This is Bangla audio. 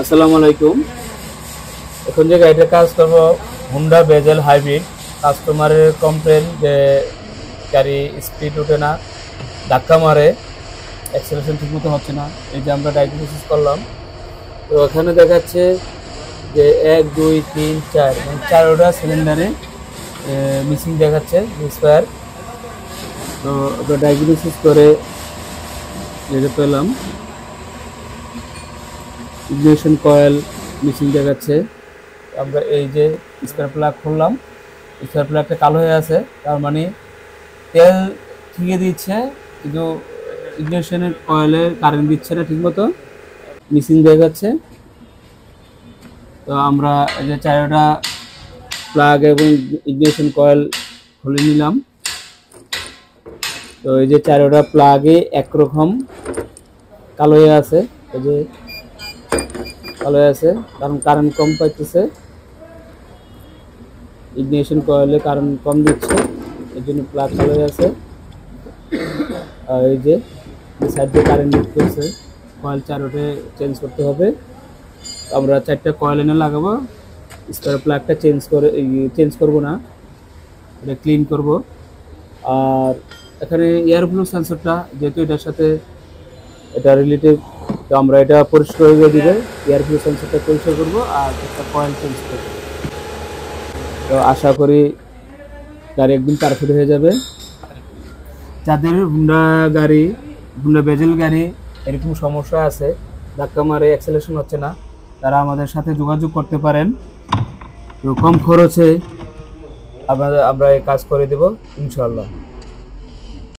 আসসালামু আলাইকুম। এখন যে গাড়িটা কাজ করব হুন্ডা বেজেল হাইব্রিড। কাস্টমারের কমপ্লেন যে গাড়ি স্পিড ওঠে না, ধাক্কা মারে, অ্যাক্সেলারেশন ঠিকমতো হচ্ছে না। এই যে আমরা ডায়াগনোসিস করলাম, তো এখানে দেখাচ্ছে যে 1 2 3 4 মানে 4টা সিলিন্ডারে মিসিং দেখাচ্ছে, মিসফায়ার। তো আমরা ডায়াগনোসিস করে যেটা পেলাম, ইগনিশন কয়েল মিসিং দেখাচ্ছে। আমরা এই যে স্পার প্লাগ খুললাম, স্পার প্লাগটা কালো হয়ে আছে, তার মানে তেল ঠিকই দিচ্ছে কিন্তু ইগনিশনের কয়েলে কারেন্ট দিচ্ছে না ঠিকমতো, মিসিং দেখাচ্ছে। তো আমরা এই যে চারটা প্লাগ এবং ইগনিশন কয়েল খুলে নিলাম। তো এই যে চারটা প্লাগে একরকম কালো হয়ে আছে, এই যে কালো হয়ে আছে কারণ কারেন্ট কম পাইতেছে, ইগনিশন কয়েলে কারেন্ট কম দিচ্ছে, এই জন্য প্লাগ কালো হয়ে আছে। আর এই যে সাইড দিয়ে কারেন্ট দিচ্ছে, কয়েল চারটে চেঞ্জ করতে হবে। আমরা 4টা কয়েল এনে লাগাবো, স্পার প্লাগটা চেঞ্জ করব না, এটা ক্লিন করব। আর এখানে এয়ার ফ্লো সেন্সরটা যেহেতু এটার সাথে এটা রিলেটিভ, তো আমরা এটা পরিষ্কার করে দিবে, এয়ার ফ্লো সেন্সরটা পরিষ্কার করব আর একটা কয়েল চেঞ্জ করব। তো আশা করি গাড়ি একদিন পারফেক্ট হয়ে যাবে। যাদের হুন্ডা বেজেল গাড়ি এরকম সমস্যা আছে, ধাক্কা মারে, অ্যাক্সেলারেশন হচ্ছে না, তারা আমাদের সাথে যোগাযোগ করতে পারেন। তো কম খরচে আমরা এই কাজ করে দেব ইনশাআল্লাহ।